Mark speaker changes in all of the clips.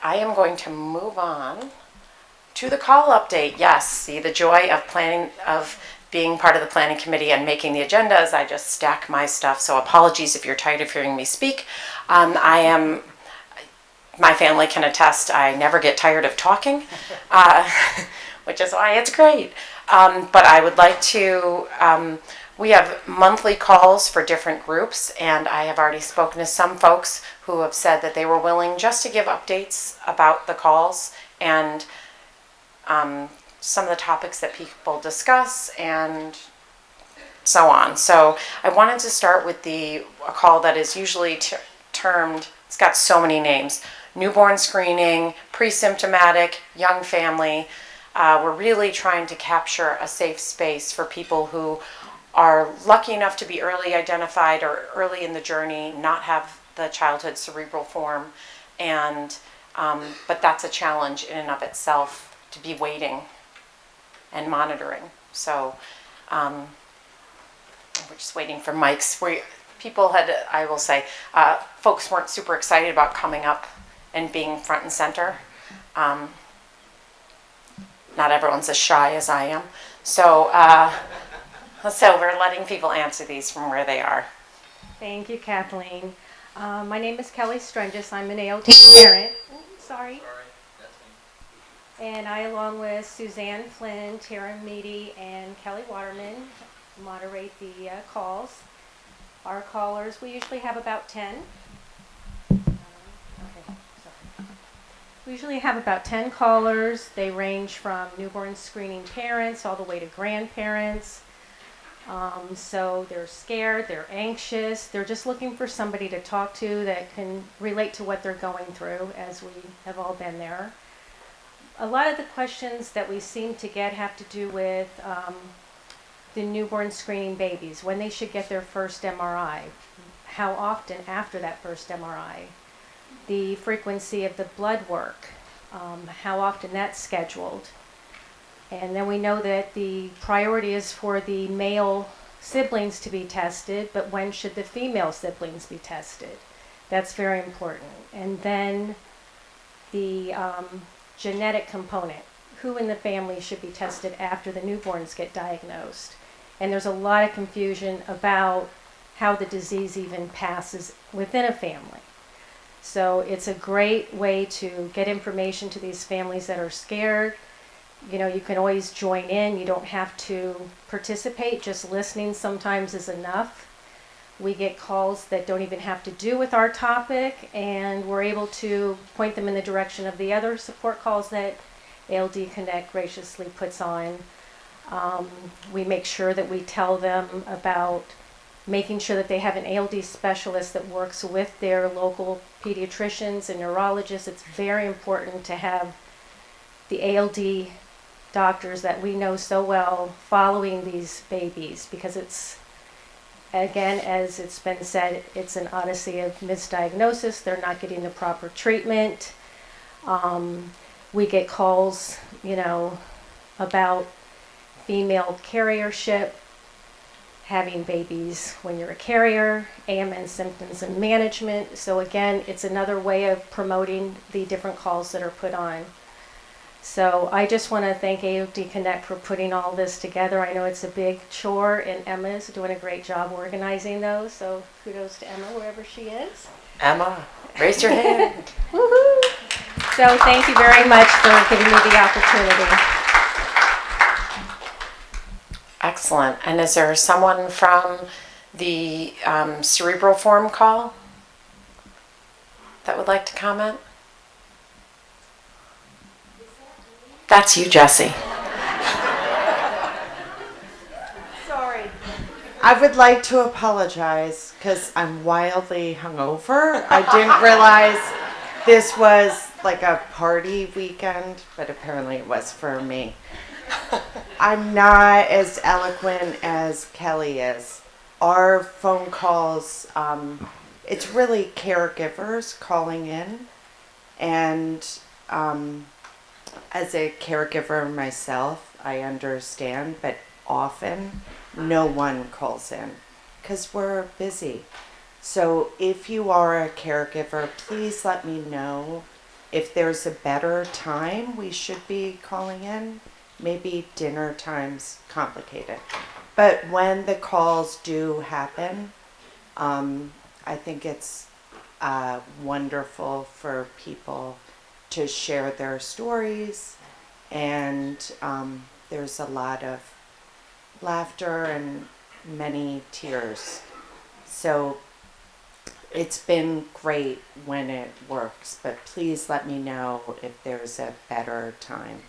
Speaker 1: I am going to move on to the call update. Yes, see the joy of planning, of being part of the planning committee and making the agendas. I just stack my stuff, so apologies if you're tired of hearing me speak. My family can attest, I never get tired of talking, which is why it's great. But I would like to, we have monthly calls for different groups, and I have already spoken to some folks who have said that they were willing just to give updates about the calls and some of the topics that people discuss and so on. So I wanted to start with a call that is usually termed, it's got so many names, newborn screening, pre-symptomatic, young family. We're really trying to capture a safe space for people who are lucky enough to be early identified or early in the journey, not have the childhood cerebral form, and but that's a challenge in and of itself to be waiting and monitoring. So we're just waiting for mics. I will say, folks weren't super excited about coming up and being front and center. Not everyone's as shy as I am. So we're letting people answer these from where they are.
Speaker 2: Thank you, Kathleen. My name is Kelly Strengis. I'm an ALT parent. Sorry. And I, along with Suzanne Flynn, Tara Meady, and Kelly Waterman, moderate the calls. Our callers, we usually have about 10. We usually have about 10 callers. They range from newborn screening parents all the way to grandparents. So they're scared, they're anxious, they're just looking for somebody to talk to that can relate to what they're going through, as we have all been there. A lot of the questions that we seem to get have to do with the newborn screening babies, when they should get their first MRI, how often after that first MRI, the frequency of the blood work, how often that's scheduled. And then we know that the priority is for the male siblings to be tested, but when should the female siblings be tested? That's very important. And then the genetic component, who in the family should be tested after the newborns get diagnosed. And there's a lot of confusion about how the disease even passes within a family. So it's a great way to get information to these families that are scared. You know, you can always join in. You don't have to participate. Just listening sometimes is enough. We get calls that don't even have to do with our topic, and we're able to point them in the direction of the other support calls that ALD Connect graciously puts on. We make sure that we tell them about making sure that they have an ALD specialist that works with their local pediatricians and neurologists. It's very important to have the ALD doctors that we know so well following these babies, because it's, again, as it's been said, it's an odyssey of misdiagnosis. They're not getting the proper treatment. We get calls, about female carriership, having babies when you're a carrier, AMN symptoms and management. So again, it's another way of promoting the different calls that are put on. So I just want to thank AOD Connect for putting all this together. I know it's a big chore, and Emma's doing a great job organizing those. So kudos to Emma, wherever she is.
Speaker 1: Emma, raise your hand.
Speaker 2: Woohoo! So thank you very much for giving me the opportunity.
Speaker 1: Excellent. And is there someone from the cerebral form call that would like to comment? That's you, Jesse.
Speaker 3: Sorry. I would like to apologize because I'm wildly hungover. I didn't realize this was like a party weekend, but apparently it was for me. I'm not as eloquent as Kelly is. Our phone calls, it's really caregivers calling in, and as a caregiver myself, I understand, but often no one calls in because we're busy. So if you are a caregiver, please let me know if there's a better time we should be calling in, maybe dinner time's complicated. But when the calls do happen, I think it's wonderful for people to share their stories, and there's a lot of laughter and many tears. So it's been great when it works, but please let me know if there's a better time,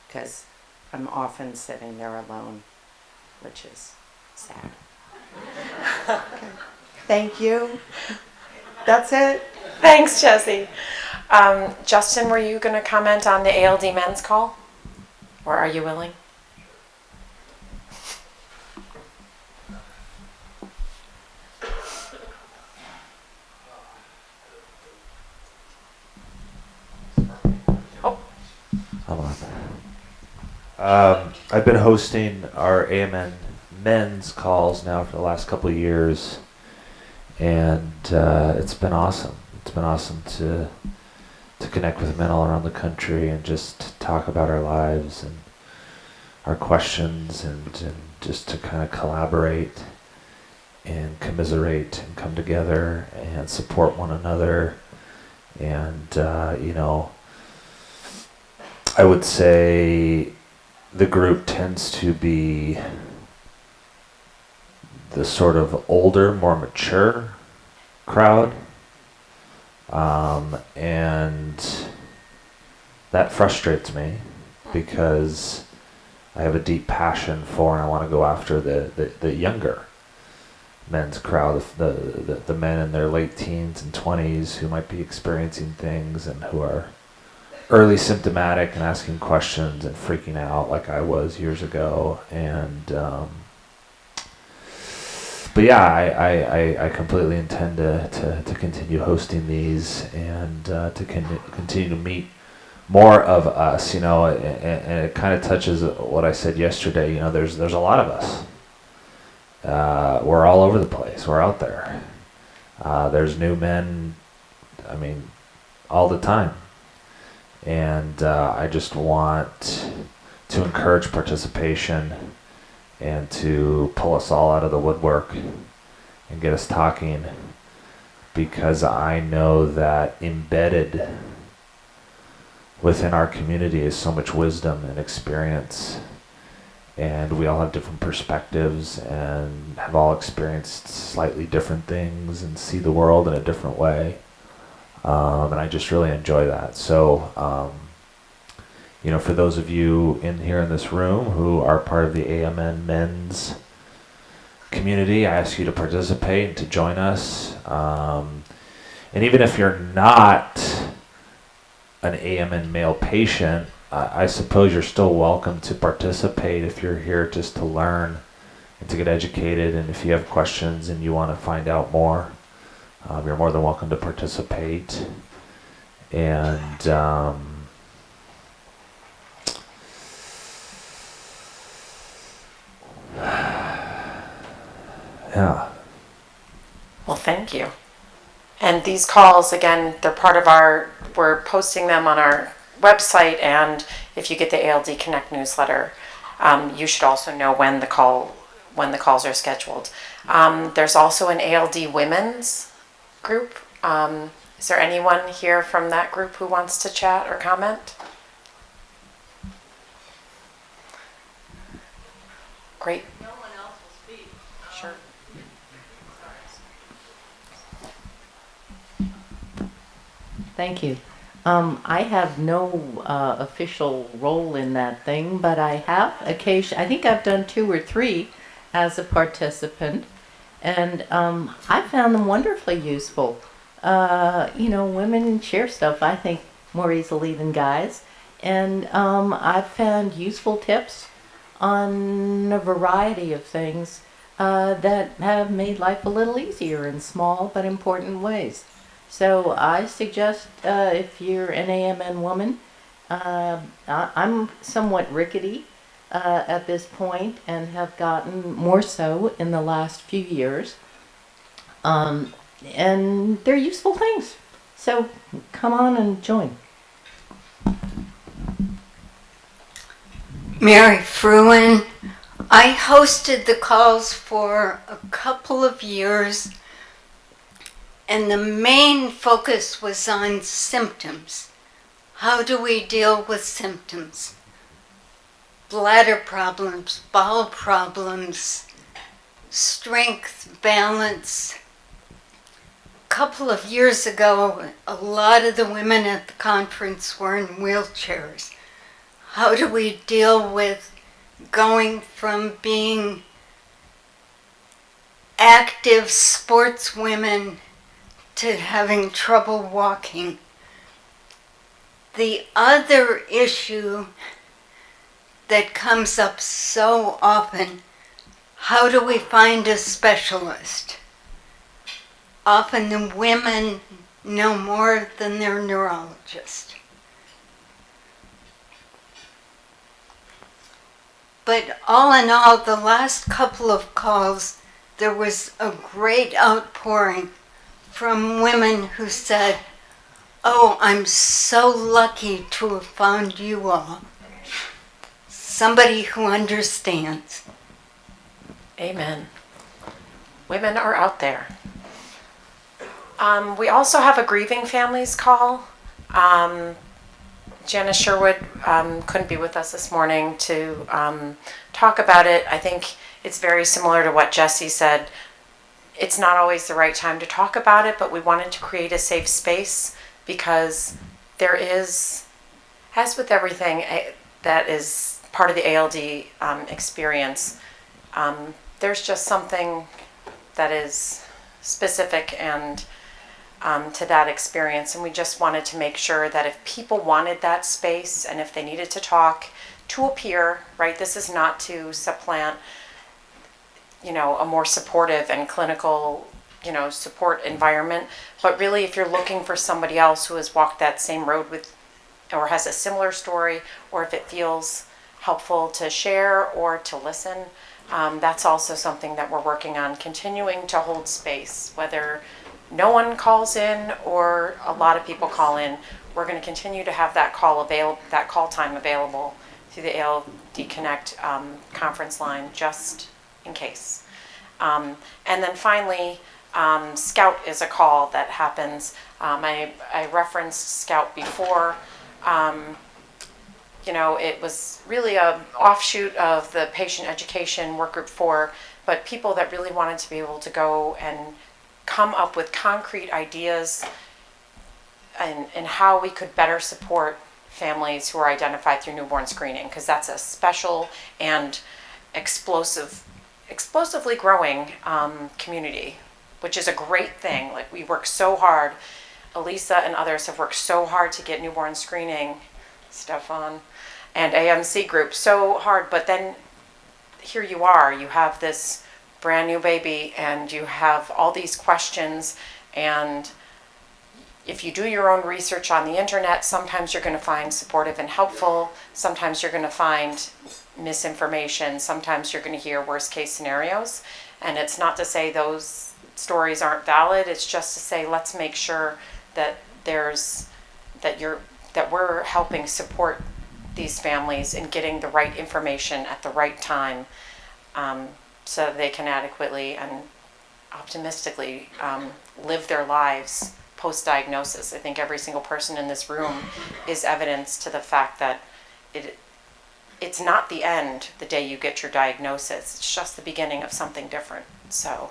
Speaker 3: because I'm often sitting there alone, which is sad. Okay. Thank you. That's it.
Speaker 1: Thanks, Jessie. Justin, were you going to comment on the ALD men's call? Or are you willing? Oh,
Speaker 4: Hold on. I've been hosting our AMN men's calls now for the last couple of years, and it's been awesome. It's been awesome to connect with men all around the country and just talk about our lives and our questions, and just to kind of collaborate and commiserate and come together and support one another. And I would say the group tends to be the sort of older, more mature crowd. And that frustrates me because I have a deep passion for, and I want to go after the younger men's crowd, the men in their late teens and 20s who might be experiencing things and who are early symptomatic and asking questions and freaking out like I was years ago. And but yeah, I completely intend to continue hosting these, and to continue to meet more of us, and it kind of touches what I said yesterday. There's a lot of us. We're all over the place. We're out there. There's new men, all the time. And I just want to encourage participation and to pull us all out of the woodwork and get us talking, because I know that embedded within our community is so much wisdom and experience, and we all have different perspectives and have all experienced slightly different things and see the world in a different way. And I just really enjoy that. So, for those of you in here in this room who are part of the AMN men's community, I ask you to participate and to join us. And even if you're not an AMN male patient, I suppose you're still welcome to participate if you're here just to learn and to get educated. And if you have questions and you want to find out more, you're more than welcome to participate. And yeah.
Speaker 1: well, thank you. And these calls, again, they're part of we're posting them on our website, and if you get the ALD Connect newsletter, you should also know when the calls are scheduled. There's also an ALD women's group. Is there anyone here from that group who wants to chat or comment? Great.
Speaker 5: No one else will speak.
Speaker 1: Sure.
Speaker 5: Thank you. I have no official role in that thing, but I have I think I've done 2 or 3 as a participant, and I found them wonderfully useful. Women share stuff, I think, more easily than guys, and I've found useful tips on a variety of things that have made life a little easier in small but important ways. So I suggest if you're an AMN woman, I'm somewhat rickety at this point and have gotten more so in the last few years. And they're useful things. So come on and join.
Speaker 6: Mary Fruin. I hosted the calls for a couple of years, and the main focus was on symptoms. How do we deal with symptoms? Bladder problems, bowel problems, strength, balance. A couple of years ago, a lot of the women at the conference were in wheelchairs. How do we deal with going from being active sports women to having trouble walking? The other issue that comes up so often, how do we find a specialist? Often the women know more than their neurologist. But all in all, the last couple of calls, there was a great outpouring from women who said, "Oh, I'm so lucky to have found you all. Somebody who understands."
Speaker 1: Amen. Women are out there. We also have a grieving families call. Janice Sherwood couldn't be with us this morning to talk about it. I think it's very similar to what Jesse said. It's not always the right time to talk about it, but we wanted to create a safe space because there is, as with everything that is part of the ALD experience, there's just something that is specific and to that experience, and we just wanted to make sure that if people wanted that space and if they needed to talk to a peer, right, this is not to supplant, a more supportive and clinical, support environment, but really if you're looking for somebody else who has walked that same road with, or has a similar story, or if it feels helpful to share or to listen, that's also something that we're working on, continuing to hold space, whether no one calls in or a lot of people call in. We're going to continue to have that call time available through the ALD Connect conference line, just in case. And then finally, Scout is a call that happens. I referenced Scout before. It was really an offshoot of the patient education work group 4, but people that really wanted to be able to go and come up with concrete ideas and how we could better support families who are identified through newborn screening, because that's a special and explosively growing community, which is a great thing. Like, we work so hard. Elisa and others have worked so hard to get newborn screening, Stefan, and AMC group so hard, but then here you are, you have this brand new baby and you have all these questions, and if you do your own research on the internet, sometimes you're going to find supportive and helpful, sometimes you're going to find misinformation, sometimes you're going to hear worst case scenarios, and it's not to say those stories aren't valid, it's just to say let's make sure that we're helping support these families in getting the right information at the right time, so that they can adequately and optimistically live their lives post-diagnosis. I think every single person in this room is evidence to the fact that it's not the end the day you get your diagnosis. It's just the beginning of something different. So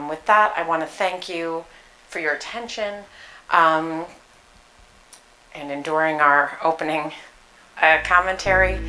Speaker 1: with that, I want to thank you for your attention and enduring our opening commentary.